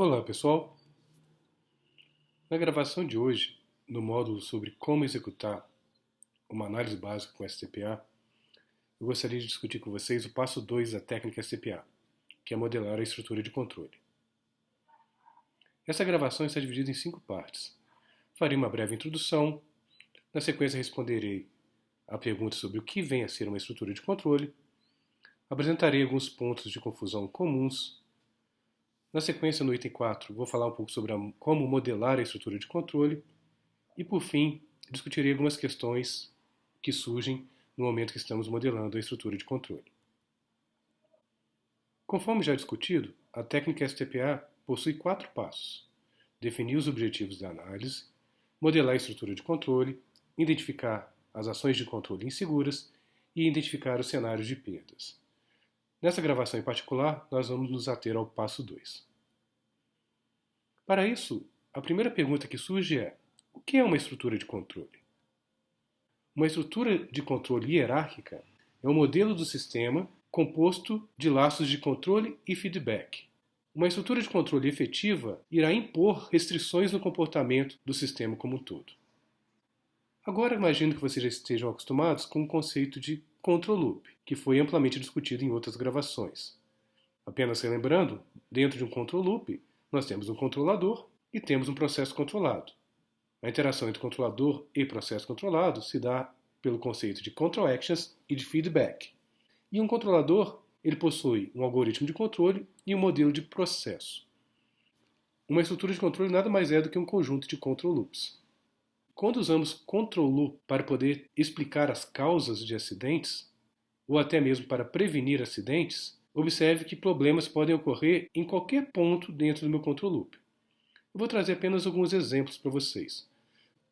Olá, pessoal! Na gravação de hoje, no módulo sobre como executar uma análise básica com STPA, eu gostaria de discutir com vocês o passo 2 da técnica STPA, que é modelar a estrutura de controle. Essa gravação está dividida em 5 partes. Farei uma breve introdução, na sequência responderei a pergunta sobre o que vem a ser uma estrutura de controle, apresentarei alguns pontos de confusão comuns. Na sequência, no item 4, vou falar um pouco sobre como modelar a estrutura de controle e, por fim, discutirei algumas questões que surgem no momento que estamos modelando a estrutura de controle. Conforme já discutido, a técnica STPA possui 4 passos: definir os objetivos da análise, modelar a estrutura de controle, identificar as ações de controle inseguras e identificar os cenários de perdas. Nessa gravação em particular, nós vamos nos ater ao passo 2. Para isso, a primeira pergunta que surge é: o que é uma estrutura de controle? Uma estrutura de controle hierárquica é um modelo do sistema composto de laços de controle e feedback. Uma estrutura de controle efetiva irá impor restrições no comportamento do sistema como um todo. Agora imagino que vocês já estejam acostumados com o conceito de control loop, que foi amplamente discutido em outras gravações. Apenas relembrando, dentro de um control loop, nós temos um controlador e temos um processo controlado. A interação entre controlador e processo controlado se dá pelo conceito de control actions e de feedback. E um controlador, ele possui um algoritmo de controle e um modelo de processo. Uma estrutura de controle nada mais é do que um conjunto de control loops. Quando usamos control loop para poder explicar as causas de acidentes, ou até mesmo para prevenir acidentes, observe que problemas podem ocorrer em qualquer ponto dentro do meu control loop. Eu vou trazer apenas alguns exemplos para vocês.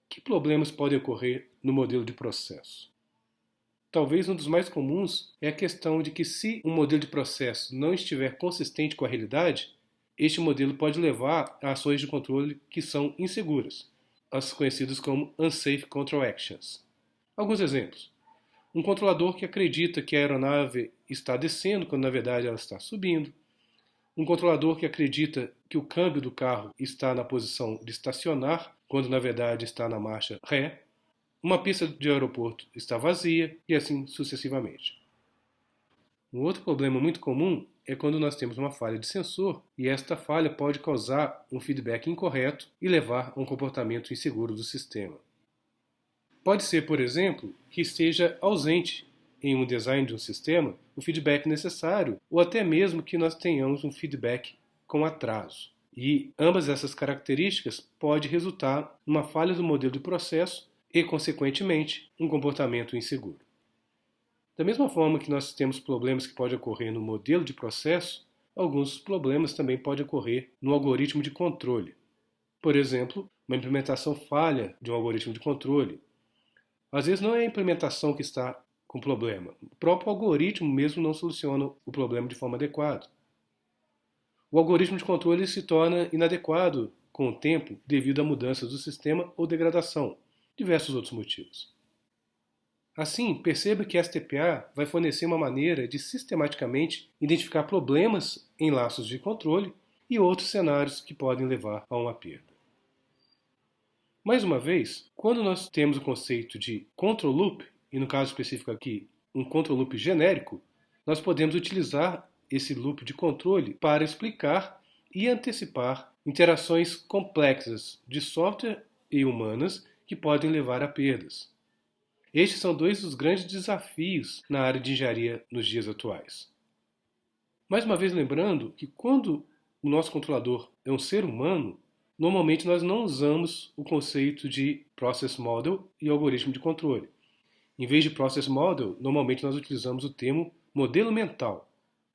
Que problemas podem ocorrer no modelo de processo? Talvez um dos mais comuns é a questão de que, se um modelo de processo não estiver consistente com a realidade, este modelo pode levar a ações de controle que são inseguras, as conhecidas como Unsafe Control Actions. Alguns exemplos: um controlador que acredita que a aeronave está descendo quando na verdade ela está subindo, um controlador que acredita que o câmbio do carro está na posição de estacionar quando na verdade está na marcha ré, uma pista de aeroporto está vazia e assim sucessivamente. Um outro problema muito comum é quando nós temos uma falha de sensor e esta falha pode causar um feedback incorreto e levar a um comportamento inseguro do sistema. Pode ser, por exemplo, que esteja ausente em um design de um sistema o feedback necessário, ou até mesmo que nós tenhamos um feedback com atraso. E ambas essas características podem resultar numa falha do modelo de processo e, consequentemente, um comportamento inseguro. Da mesma forma que nós temos problemas que podem ocorrer no modelo de processo, alguns problemas também podem ocorrer no algoritmo de controle. Por exemplo, uma implementação falha de um algoritmo de controle. Às vezes não é a implementação que está com problema. O próprio algoritmo mesmo não soluciona o problema de forma adequada. O algoritmo de controle se torna inadequado com o tempo devido a mudanças do sistema ou degradação, diversos outros motivos. Assim, perceba que a STPA vai fornecer uma maneira de sistematicamente identificar problemas em laços de controle e outros cenários que podem levar a uma perda. Mais uma vez, quando nós temos o conceito de control loop, e no caso específico aqui, um control loop genérico, nós podemos utilizar esse loop de controle para explicar e antecipar interações complexas de software e humanas que podem levar a perdas. Estes são dois dos grandes desafios na área de engenharia nos dias atuais. Mais uma vez lembrando que quando o nosso controlador é um ser humano, normalmente nós não usamos o conceito de Process Model e algoritmo de controle. Em vez de Process Model, normalmente nós utilizamos o termo modelo mental.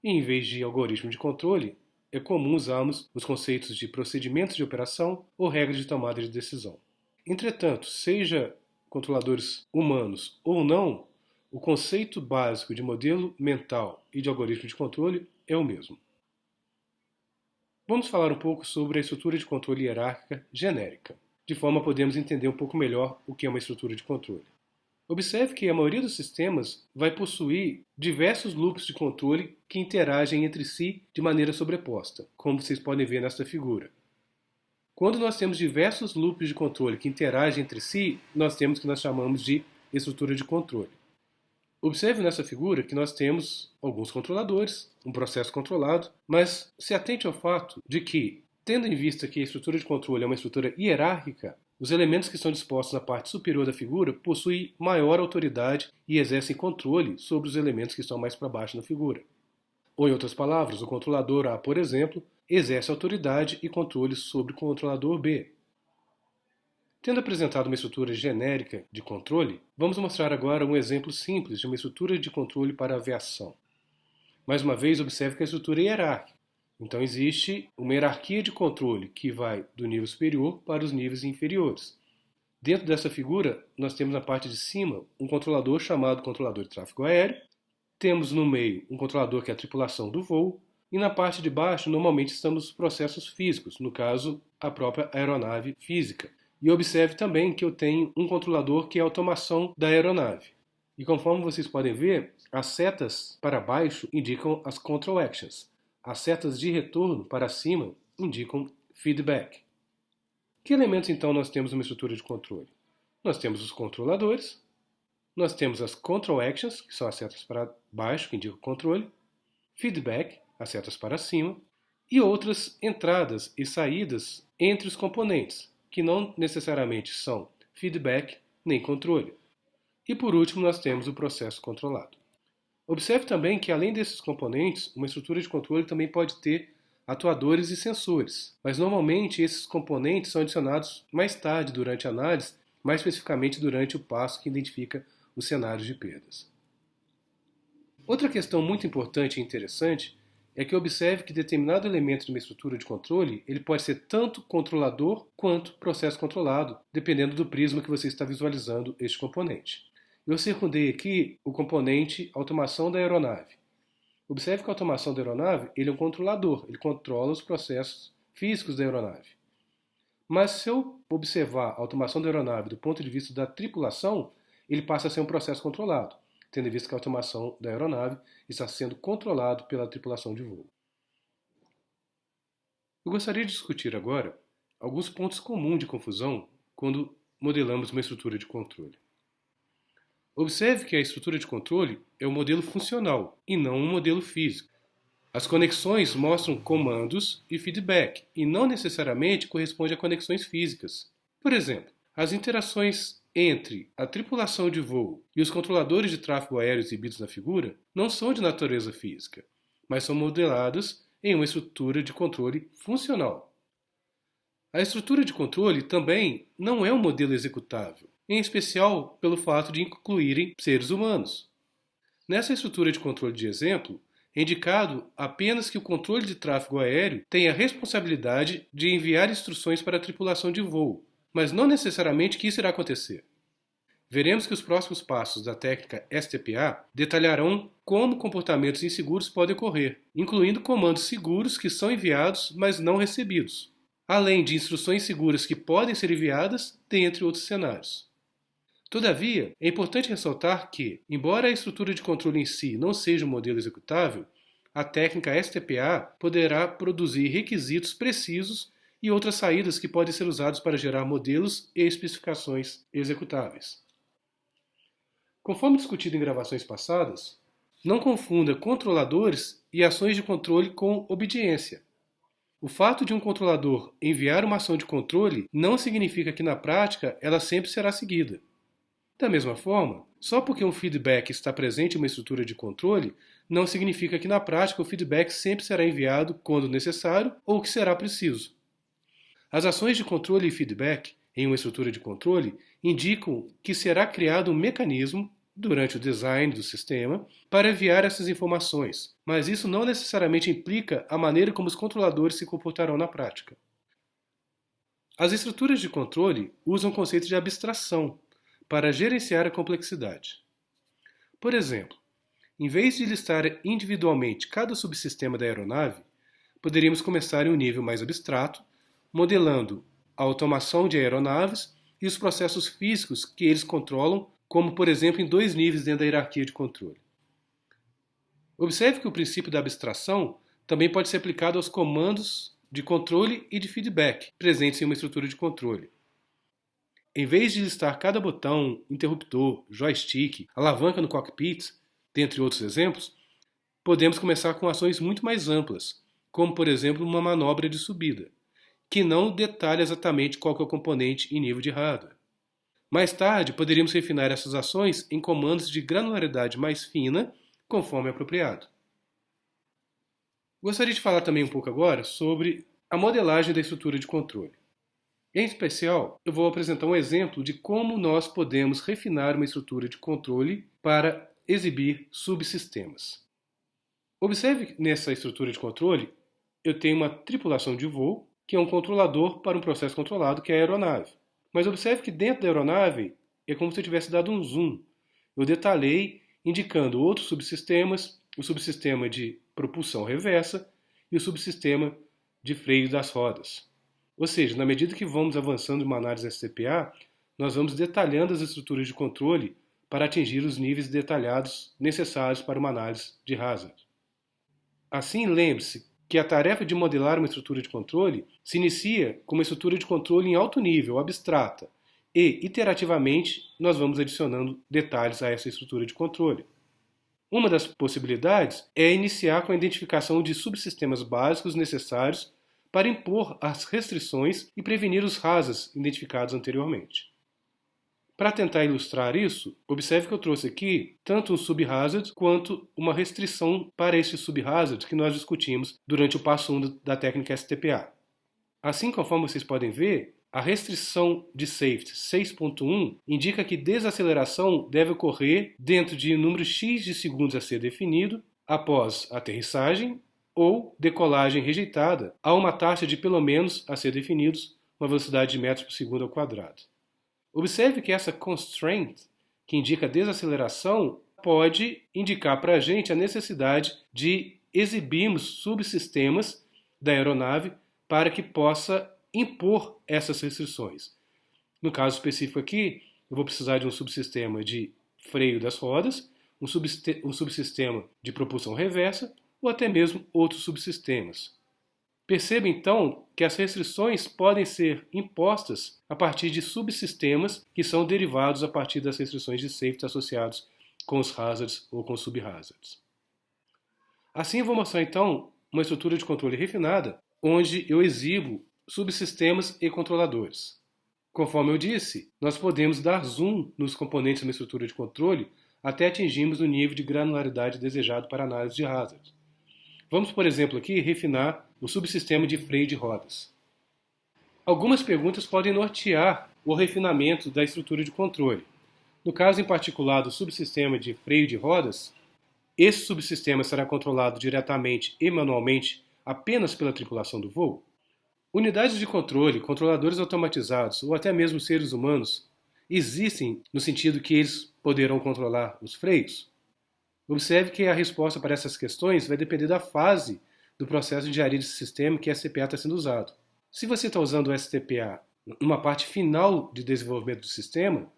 E em vez de algoritmo de controle, é comum usarmos os conceitos de procedimentos de operação ou regras de tomada de decisão. Entretanto, seja controladores humanos ou não, o conceito básico de modelo mental e de algoritmo de controle é o mesmo. Vamos falar um pouco sobre a estrutura de controle hierárquica genérica, de forma a podermos entender um pouco melhor o que é uma estrutura de controle. Observe que a maioria dos sistemas vai possuir diversos loops de controle que interagem entre si de maneira sobreposta, como vocês podem ver nesta figura. Quando nós temos diversos loops de controle que interagem entre si, nós temos o que nós chamamos de estrutura de controle. Observe nessa figura que nós temos alguns controladores, um processo controlado, mas se atente ao fato de que, tendo em vista que a estrutura de controle é uma estrutura hierárquica, os elementos que estão dispostos na parte superior da figura possuem maior autoridade e exercem controle sobre os elementos que estão mais para baixo na figura. Ou, em outras palavras, o controlador A, por exemplo, exerce autoridade e controle sobre o controlador B. Tendo apresentado uma estrutura genérica de controle, vamos mostrar agora um exemplo simples de uma estrutura de controle para aviação. Mais uma vez, observe que a estrutura é hierárquica. Então, existe uma hierarquia de controle que vai do nível superior para os níveis inferiores. Dentro dessa figura, nós temos na parte de cima um controlador chamado controlador de tráfego aéreo. Temos no meio um controlador que é a tripulação do voo. E na parte de baixo, normalmente estamos os processos físicos, no caso, a própria aeronave física. E observe também que eu tenho um controlador que é a automação da aeronave. E conforme vocês podem ver, as setas para baixo indicam as control actions. As setas de retorno para cima indicam feedback. Que elementos então nós temos numa estrutura de controle? Nós temos os controladores, nós temos as control actions, que são as setas para baixo, que indicam o controle, feedback, as setas para cima, e outras entradas e saídas entre os componentes, que não necessariamente são feedback nem controle. E por último, nós temos o processo controlado. Observe também que, além desses componentes, uma estrutura de controle também pode ter atuadores e sensores, mas normalmente esses componentes são adicionados mais tarde durante a análise, mais especificamente durante o passo que identifica os cenários de perdas. Outra questão muito importante e interessante é que observe que determinado elemento de uma estrutura de controle ele pode ser tanto controlador quanto processo controlado, dependendo do prisma que você está visualizando este componente. Eu circundei aqui o componente automação da aeronave. Observe que a automação da aeronave ele é um controlador, ele controla os processos físicos da aeronave. Mas se eu observar a automação da aeronave do ponto de vista da tripulação, ele passa a ser um processo controlado, tendo em vista que a automação da aeronave está sendo controlado pela tripulação de voo. Eu gostaria de discutir agora alguns pontos comuns de confusão quando modelamos uma estrutura de controle. Observe que a estrutura de controle é um modelo funcional e não um modelo físico. As conexões mostram comandos e feedback e não necessariamente correspondem a conexões físicas. Por exemplo, as interações entre a tripulação de voo e os controladores de tráfego aéreo exibidos na figura não são de natureza física, mas são modeladas em uma estrutura de controle funcional. A estrutura de controle também não é um modelo executável, em especial pelo fato de incluírem seres humanos. Nessa estrutura de controle de exemplo, é indicado apenas que o controle de tráfego aéreo tem a responsabilidade de enviar instruções para a tripulação de voo, mas não necessariamente que isso irá acontecer. Veremos que os próximos passos da técnica STPA detalharão como comportamentos inseguros podem ocorrer, incluindo comandos seguros que são enviados, mas não recebidos, além de instruções seguras que podem ser enviadas, dentre outros cenários. Todavia, é importante ressaltar que, embora a estrutura de controle em si não seja um modelo executável, a técnica STPA poderá produzir requisitos precisos e outras saídas que podem ser usados para gerar modelos e especificações executáveis. Conforme discutido em gravações passadas, não confunda controladores e ações de controle com obediência. O fato de um controlador enviar uma ação de controle não significa que na prática ela sempre será seguida. Da mesma forma, só porque um feedback está presente em uma estrutura de controle, não significa que na prática o feedback sempre será enviado quando necessário ou que será preciso. As ações de controle e feedback em uma estrutura de controle indicam que será criado um mecanismo, durante o design do sistema, para enviar essas informações, mas isso não necessariamente implica a maneira como os controladores se comportarão na prática. As estruturas de controle usam o conceito de abstração para gerenciar a complexidade. Por exemplo, em vez de listar individualmente cada subsistema da aeronave, poderíamos começar em um nível mais abstrato, modelando a automação de aeronaves e os processos físicos que eles controlam como por exemplo em dois níveis dentro da hierarquia de controle. Observe que o princípio da abstração também pode ser aplicado aos comandos de controle e de feedback presentes em uma estrutura de controle. Em vez de listar cada botão, interruptor, joystick, alavanca no cockpit, dentre outros exemplos, podemos começar com ações muito mais amplas, como por exemplo uma manobra de subida, que não detalha exatamente qual que é o componente em nível de hardware. Mais tarde, poderíamos refinar essas ações em comandos de granularidade mais fina, conforme apropriado. Gostaria de falar também um pouco agora sobre a modelagem da estrutura de controle. Em especial, eu vou apresentar um exemplo de como nós podemos refinar uma estrutura de controle para exibir subsistemas. Observe que nessa estrutura de controle, eu tenho uma tripulação de voo, que é um controlador para um processo controlado, que é a aeronave. Mas observe que dentro da aeronave é como se eu tivesse dado um zoom. Eu detalhei indicando outros subsistemas, o subsistema de propulsão reversa e o subsistema de freio das rodas. Ou seja, na medida que vamos avançando em uma análise STPA, nós vamos detalhando as estruturas de controle para atingir os níveis detalhados necessários para uma análise de hazard. Assim, lembre-se que a tarefa de modelar uma estrutura de controle se inicia com uma estrutura de controle em alto nível, abstrata, e, iterativamente, nós vamos adicionando detalhes a essa estrutura de controle. Uma das possibilidades é iniciar com a identificação de subsistemas básicos necessários para impor as restrições e prevenir os hazards identificados anteriormente. Para tentar ilustrar isso, observe que eu trouxe aqui tanto um subhazard quanto uma restrição para este subhazard que nós discutimos durante o passo 1 da técnica STPA. Assim, conforme vocês podem ver, a restrição de safety 6.1 indica que desaceleração deve ocorrer dentro de um número X de segundos a ser definido após aterrissagem ou decolagem rejeitada a uma taxa de pelo menos a ser definidos uma velocidade de metros por segundo ao quadrado. Observe que essa constraint, que indica desaceleração, pode indicar para a gente a necessidade de exibirmos subsistemas da aeronave para que possa impor essas restrições. No caso específico aqui, eu vou precisar de um subsistema de freio das rodas, um subsistema de propulsão reversa ou até mesmo outros subsistemas. Perceba então que as restrições podem ser impostas a partir de subsistemas que são derivados a partir das restrições de safety associados com os hazards ou com os subhazards. Assim eu vou mostrar então uma estrutura de controle refinada onde eu exibo subsistemas e controladores. Conforme eu disse, nós podemos dar zoom nos componentes de uma estrutura de controle até atingirmos o nível de granularidade desejado para análise de hazard. Vamos, por exemplo, aqui refinar o subsistema de freio de rodas. Algumas perguntas podem nortear o refinamento da estrutura de controle. No caso em particular do subsistema de freio de rodas, esse subsistema será controlado diretamente e manualmente apenas pela tripulação do voo? Unidades de controle, controladores automatizados ou até mesmo seres humanos existem no sentido que eles poderão controlar os freios? Observe que a resposta para essas questões vai depender da fase do processo de engenharia de sistema que a STPA está sendo usado. Se você está usando o STPA numa parte final de desenvolvimento do sistema,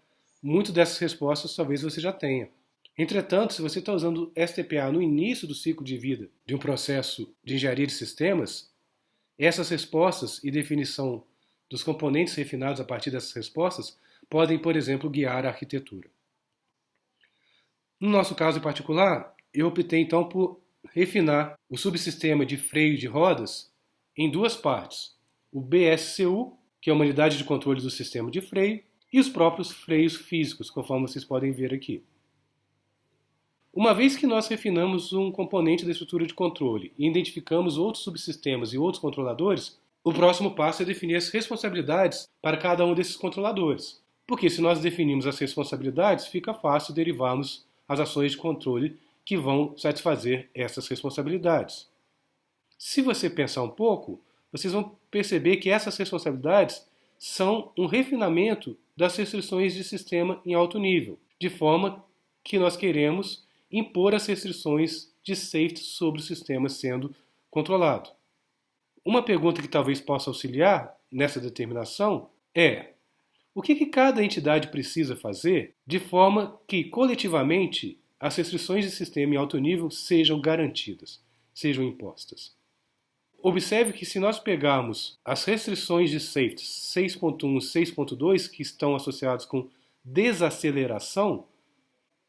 muitas dessas respostas talvez você já tenha. Entretanto, se você está usando o STPA no início do ciclo de vida de um processo de engenharia de sistemas, essas respostas e definição dos componentes refinados a partir dessas respostas podem, por exemplo, guiar a arquitetura. No nosso caso em particular, eu optei então por refinar o subsistema de freio de rodas em duas partes. O BSCU, que é uma unidade de controle do sistema de freio, e os próprios freios físicos, conforme vocês podem ver aqui. Uma vez que nós refinamos um componente da estrutura de controle e identificamos outros subsistemas e outros controladores, o próximo passo é definir as responsabilidades para cada um desses controladores. Porque se nós definimos as responsabilidades, fica fácil derivarmos as ações de controle que vão satisfazer essas responsabilidades. Se você pensar um pouco, vocês vão perceber que essas responsabilidades são um refinamento das restrições de sistema em alto nível, de forma que nós queremos impor as restrições de safety sobre o sistema sendo controlado. Uma pergunta que talvez possa auxiliar nessa determinação é: O que cada entidade precisa fazer de forma que, coletivamente, as restrições de sistema em alto nível sejam garantidas, sejam impostas? Observe que se nós pegarmos as restrições de safety 6.1 e 6.2 que estão associadas com desaceleração,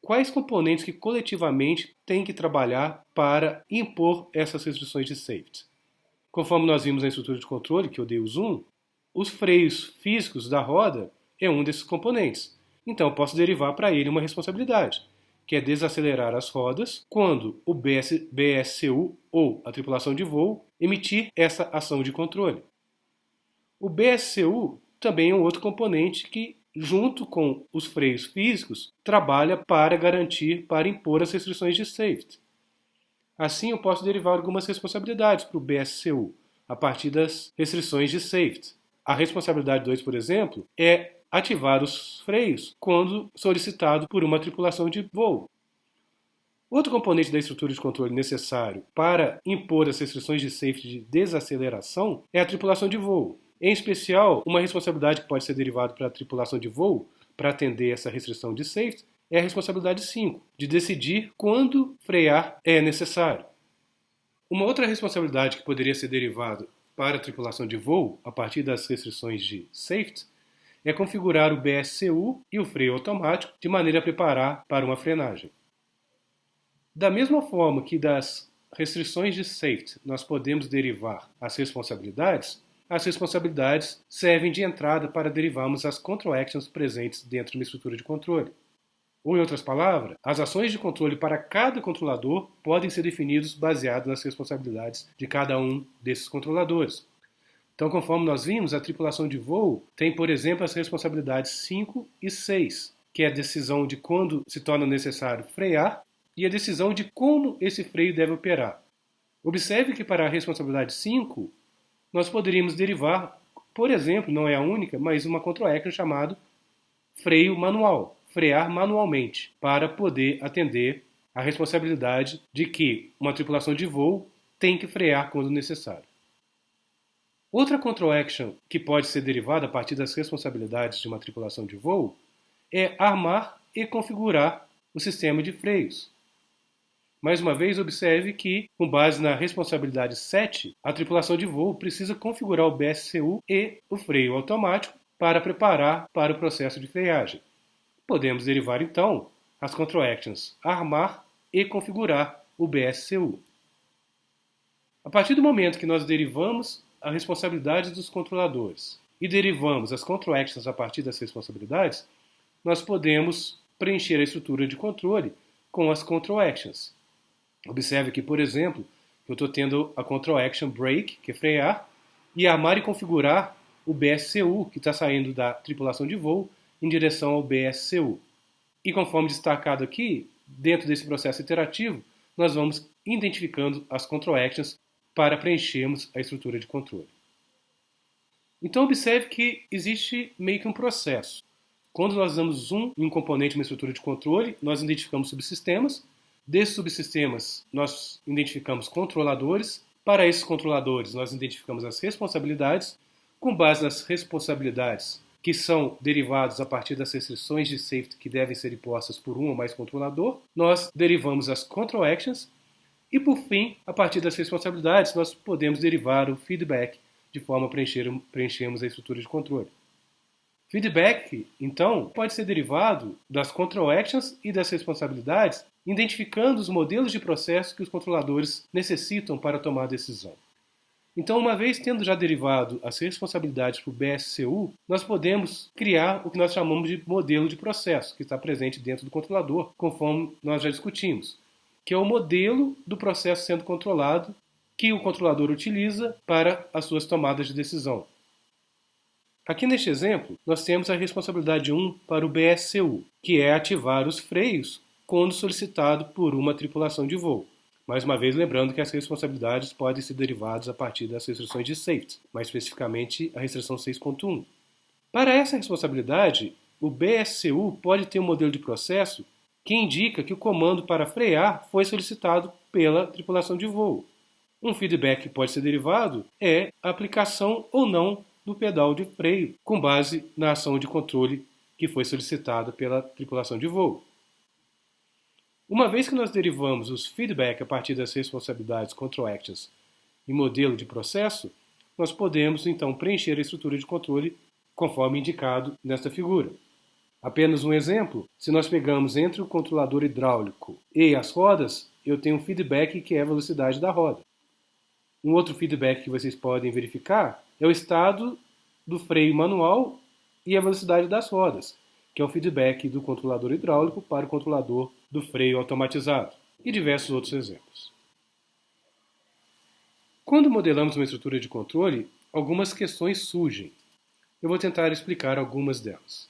quais componentes que coletivamente têm que trabalhar para impor essas restrições de safety? Conforme nós vimos na estrutura de controle, que eu dei o zoom, os freios físicos da roda é um desses componentes. Então eu posso derivar para ele uma responsabilidade, que é desacelerar as rodas quando o BSCU ou a tripulação de voo emitir essa ação de controle. O BSCU também é um outro componente que, junto com os freios físicos, trabalha para garantir, para impor as restrições de safety. Assim, eu posso derivar algumas responsabilidades para o BSCU, a partir das restrições de safety. A responsabilidade 2, por exemplo, é ativar os freios quando solicitado por uma tripulação de voo. Outro componente da estrutura de controle necessário para impor as restrições de safety de desaceleração é a tripulação de voo. Em especial, uma responsabilidade que pode ser derivada para a tripulação de voo para atender essa restrição de safety é a responsabilidade 5, de decidir quando frear é necessário. Uma outra responsabilidade que poderia ser derivada para a tripulação de voo a partir das restrições de safety é configurar o BSCU e o freio automático de maneira a preparar para uma frenagem. Da mesma forma que das restrições de safety nós podemos derivar as responsabilidades servem de entrada para derivarmos as control actions presentes dentro de uma estrutura de controle. Ou, em outras palavras, as ações de controle para cada controlador podem ser definidas baseadas nas responsabilidades de cada um desses controladores. Então, conforme nós vimos, a tripulação de voo tem, por exemplo, as responsabilidades 5 e 6, que é a decisão de quando se torna necessário frear e a decisão de como esse freio deve operar. Observe que para a responsabilidade 5, nós poderíamos derivar, por exemplo, não é a única, mas uma control action chamada freio manual, frear manualmente, para poder atender a responsabilidade de que uma tripulação de voo tem que frear quando necessário. Outra control action que pode ser derivada a partir das responsabilidades de uma tripulação de voo é armar e configurar o sistema de freios. Mais uma vez, observe que, com base na responsabilidade 7, a tripulação de voo precisa configurar o BSCU e o freio automático para preparar para o processo de freagem. Podemos derivar, então, as control actions armar e configurar o BSCU. A partir do momento que nós derivamos a responsabilidade dos controladores e derivamos as control actions a partir das responsabilidades, nós podemos preencher a estrutura de controle com as control actions. Observe que, por exemplo, eu estou tendo a control action brake, que é frear, e armar e configurar o BSCU, que está saindo da tripulação de voo em direção ao BSCU. E conforme destacado aqui, dentro desse processo iterativo, nós vamos identificando as control actions para preenchermos a estrutura de controle. Então observe que existe meio que um processo. Quando nós damos zoom em um componente de uma estrutura de controle, nós identificamos subsistemas. Desses subsistemas, nós identificamos controladores. Para esses controladores, nós identificamos as responsabilidades. Com base nas responsabilidades, que são derivadas a partir das restrições de safety que devem ser impostas por um ou mais controlador, nós derivamos as control actions. E, por fim, a partir das responsabilidades, nós podemos derivar o feedback, de forma a preenchermos a estrutura de controle. Feedback, então, pode ser derivado das control actions e das responsabilidades, identificando os modelos de processo que os controladores necessitam para tomar a decisão. Então, uma vez tendo já derivado as responsabilidades para o BSCU, nós podemos criar o que nós chamamos de modelo de processo, que está presente dentro do controlador, conforme nós já discutimos, que é o modelo do processo sendo controlado que o controlador utiliza para as suas tomadas de decisão. Aqui neste exemplo, nós temos a responsabilidade 1 para o BSCU, que é ativar os freios quando solicitado por uma tripulação de voo. Mais uma vez, lembrando que as responsabilidades podem ser derivadas a partir das restrições de safety, mais especificamente a restrição 6.1. Para essa responsabilidade, o BSCU pode ter um modelo de processo que indica que o comando para frear foi solicitado pela tripulação de voo. Um feedback que pode ser derivado é a aplicação ou não no pedal de freio com base na ação de controle que foi solicitada pela tripulação de voo. Uma vez que nós derivamos os feedback a partir das responsabilidades control actions em modelo de processo, nós podemos então preencher a estrutura de controle conforme indicado nesta figura. Apenas um exemplo, se nós pegamos entre o controlador hidráulico e as rodas, eu tenho um feedback que é a velocidade da roda. Um outro feedback que vocês podem verificar é o estado do freio manual e a velocidade das rodas, que é o feedback do controlador hidráulico para o controlador do freio automatizado, e diversos outros exemplos. Quando modelamos uma estrutura de controle, algumas questões surgem. Eu vou tentar explicar algumas delas.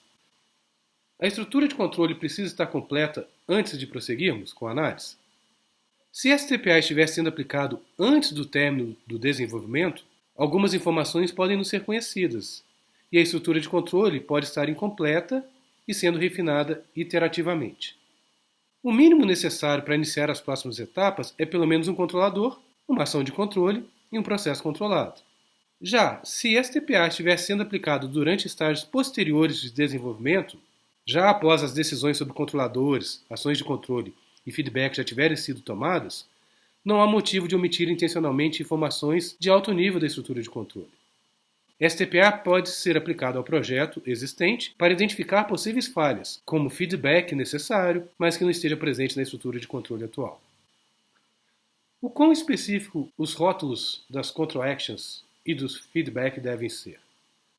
A estrutura de controle precisa estar completa antes de prosseguirmos com a análise? Se esse TPA estiver sendo aplicado antes do término do desenvolvimento, algumas informações podem não ser conhecidas, e a estrutura de controle pode estar incompleta e sendo refinada iterativamente. O mínimo necessário para iniciar as próximas etapas é pelo menos um controlador, uma ação de controle e um processo controlado. Já, se esse TPA estiver sendo aplicado durante estágios posteriores de desenvolvimento, já após as decisões sobre controladores, ações de controle e feedback já tiverem sido tomadas, não há motivo de omitir intencionalmente informações de alto nível da estrutura de controle. STPA pode ser aplicado ao projeto existente para identificar possíveis falhas, como feedback necessário, mas que não esteja presente na estrutura de controle atual. O quão específico os rótulos das control actions e dos feedback devem ser?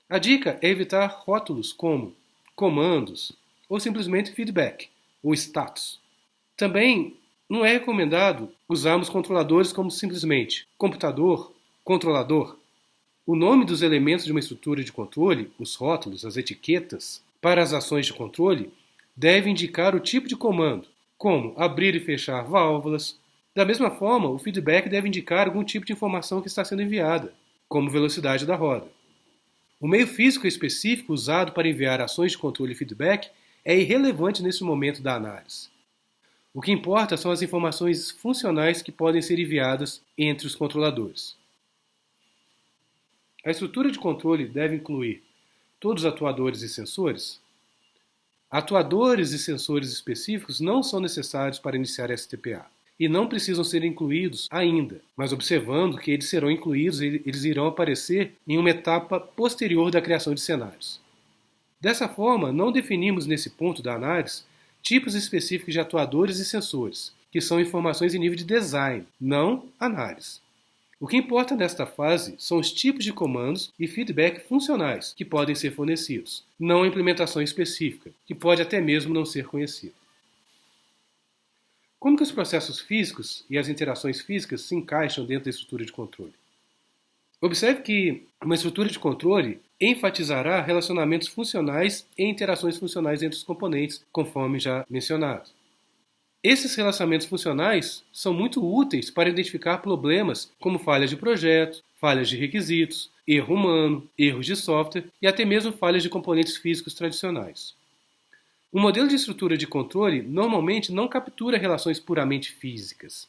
A dica é evitar rótulos como comandos ou simplesmente feedback ou status. Também não é recomendado usarmos controladores como simplesmente computador, controlador. O nome dos elementos de uma estrutura de controle, os rótulos, as etiquetas, para as ações de controle, deve indicar o tipo de comando, como abrir e fechar válvulas. Da mesma forma, o feedback deve indicar algum tipo de informação que está sendo enviada, como velocidade da roda. O meio físico específico usado para enviar ações de controle e feedback é irrelevante nesse momento da análise. O que importa são as informações funcionais que podem ser enviadas entre os controladores. A estrutura de controle deve incluir todos os atuadores e sensores? Atuadores e sensores específicos não são necessários para iniciar STPA e não precisam ser incluídos ainda, mas observando que eles serão incluídos, eles irão aparecer em uma etapa posterior da criação de cenários. Dessa forma, não definimos nesse ponto da análise tipos específicos de atuadores e sensores, que são informações em nível de design, não análise. O que importa nesta fase são os tipos de comandos e feedback funcionais que podem ser fornecidos, não a implementação específica, que pode até mesmo não ser conhecida. Como que os processos físicos e as interações físicas se encaixam dentro da estrutura de controle? Observe que uma estrutura de controle enfatizará relacionamentos funcionais e interações funcionais entre os componentes, conforme já mencionado. Esses relacionamentos funcionais são muito úteis para identificar problemas como falhas de projeto, falhas de requisitos, erro humano, erros de software e até mesmo falhas de componentes físicos tradicionais. Um modelo de estrutura de controle normalmente não captura relações puramente físicas.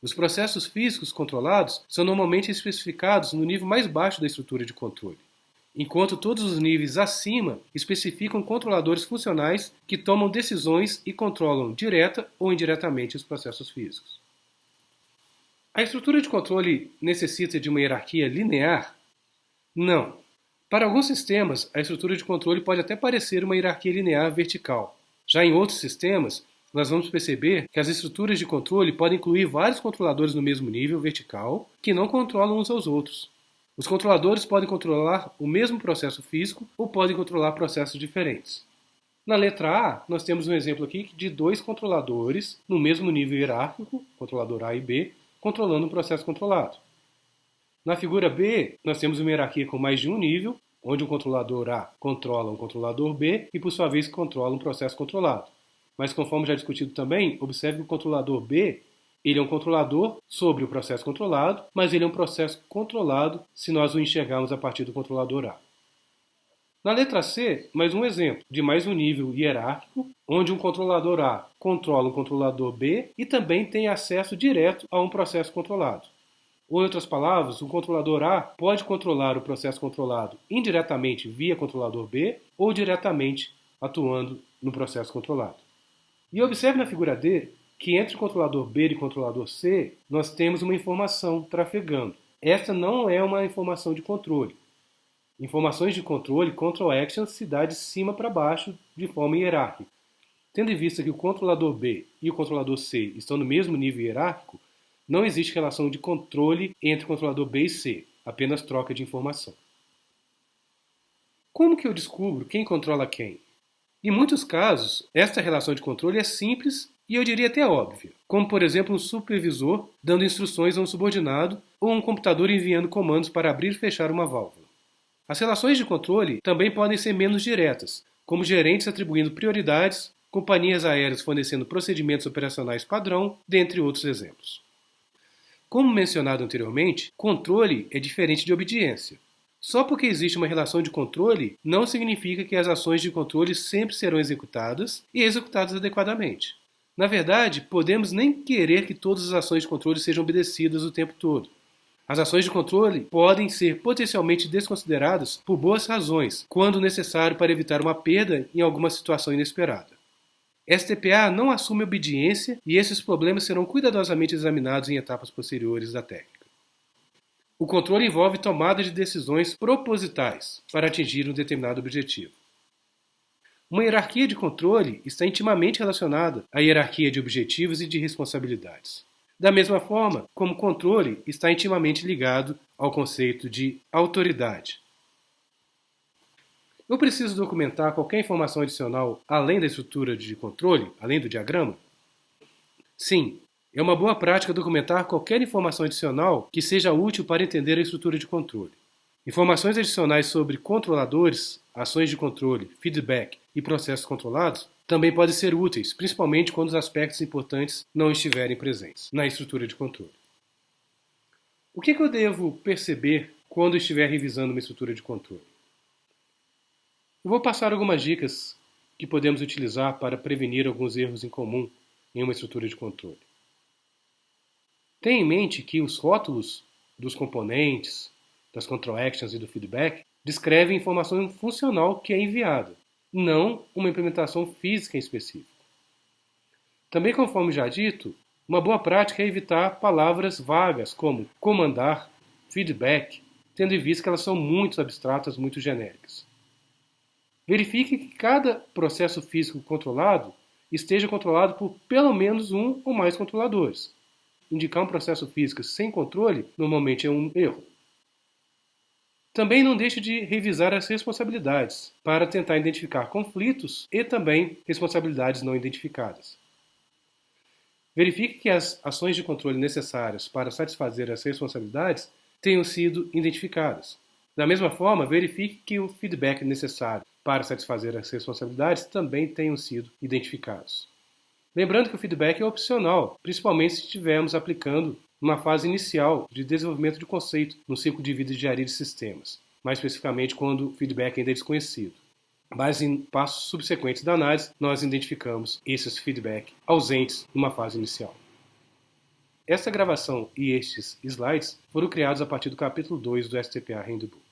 Os processos físicos controlados são normalmente especificados no nível mais baixo da estrutura de controle, enquanto todos os níveis acima especificam controladores funcionais que tomam decisões e controlam direta ou indiretamente os processos físicos. A estrutura de controle necessita de uma hierarquia linear? Não. Para alguns sistemas, a estrutura de controle pode até parecer uma hierarquia linear vertical. Já em outros sistemas, nós vamos perceber que as estruturas de controle podem incluir vários controladores no mesmo nível vertical que não controlam uns aos outros. Os controladores podem controlar o mesmo processo físico ou podem controlar processos diferentes. Na letra A, nós temos um exemplo aqui de dois controladores no mesmo nível hierárquico, controlador A e B, controlando um processo controlado. Na figura B, nós temos uma hierarquia com mais de um nível, onde um controlador A controla um controlador B e, por sua vez, controla um processo controlado. Mas, conforme já discutido também, observe que o controlador B ele é um controlador sobre o processo controlado, mas ele é um processo controlado se nós o enxergarmos a partir do controlador A. Na letra C, mais um exemplo de mais um nível hierárquico, onde um controlador A controla um controlador B e também tem acesso direto a um processo controlado. Ou, em outras palavras, o controlador A pode controlar o processo controlado indiretamente via controlador B ou diretamente atuando no processo controlado. E observe na figura D que entre o controlador B e o controlador C nós temos uma informação trafegando. Esta não é uma informação de controle. Informações de controle, control action, se dá de cima para baixo de forma hierárquica. Tendo em vista que o controlador B e o controlador C estão no mesmo nível hierárquico, não existe relação de controle entre o controlador B e C, apenas troca de informação. Como que eu descubro quem controla quem? Em muitos casos, esta relação de controle é simples e eu diria até óbvia, como por exemplo um supervisor dando instruções a um subordinado ou um computador enviando comandos para abrir e fechar uma válvula. As relações de controle também podem ser menos diretas, como gerentes atribuindo prioridades, companhias aéreas fornecendo procedimentos operacionais padrão, dentre outros exemplos. Como mencionado anteriormente, controle é diferente de obediência. Só porque existe uma relação de controle, não significa que as ações de controle sempre serão executadas e executadas adequadamente. Na verdade, podemos nem querer que todas as ações de controle sejam obedecidas o tempo todo. As ações de controle podem ser potencialmente desconsideradas por boas razões, quando necessário para evitar uma perda em alguma situação inesperada. STPA não assume obediência e esses problemas serão cuidadosamente examinados em etapas posteriores da técnica. O controle envolve tomada de decisões propositais para atingir um determinado objetivo. Uma hierarquia de controle está intimamente relacionada à hierarquia de objetivos e de responsabilidades. Da mesma forma como controle está intimamente ligado ao conceito de autoridade. Eu preciso documentar qualquer informação adicional além da estrutura de controle, além do diagrama? Sim, é uma boa prática documentar qualquer informação adicional que seja útil para entender a estrutura de controle. Informações adicionais sobre controladores, ações de controle, feedback e processos controlados também podem ser úteis, principalmente quando os aspectos importantes não estiverem presentes na estrutura de controle. O que eu devo perceber quando estiver revisando uma estrutura de controle? Eu vou passar algumas dicas que podemos utilizar para prevenir alguns erros em comum em uma estrutura de controle. Tenha em mente que os rótulos dos componentes, das control actions e do feedback descrevem informação funcional que é enviada, não uma implementação física em específico. Também, conforme já dito, uma boa prática é evitar palavras vagas como comandar, feedback, tendo em vista que elas são muito abstratas, muito genéricas. Verifique que cada processo físico controlado esteja controlado por pelo menos um ou mais controladores. Indicar um processo físico sem controle normalmente é um erro. Também não deixe de revisar as responsabilidades para tentar identificar conflitos e também responsabilidades não identificadas. Verifique que as ações de controle necessárias para satisfazer as responsabilidades tenham sido identificadas. Da mesma forma, verifique que o feedback necessário para satisfazer as responsabilidades também tenham sido identificados. Lembrando que o feedback é opcional, principalmente se estivermos aplicando uma fase inicial de desenvolvimento de conceito no ciclo de vida de engenharia de sistemas, mais especificamente quando o feedback ainda é desconhecido. Mas em passos subsequentes da análise, nós identificamos esses feedback ausentes numa fase inicial. Esta gravação e estes slides foram criados a partir do capítulo 2 do STPA Handbook.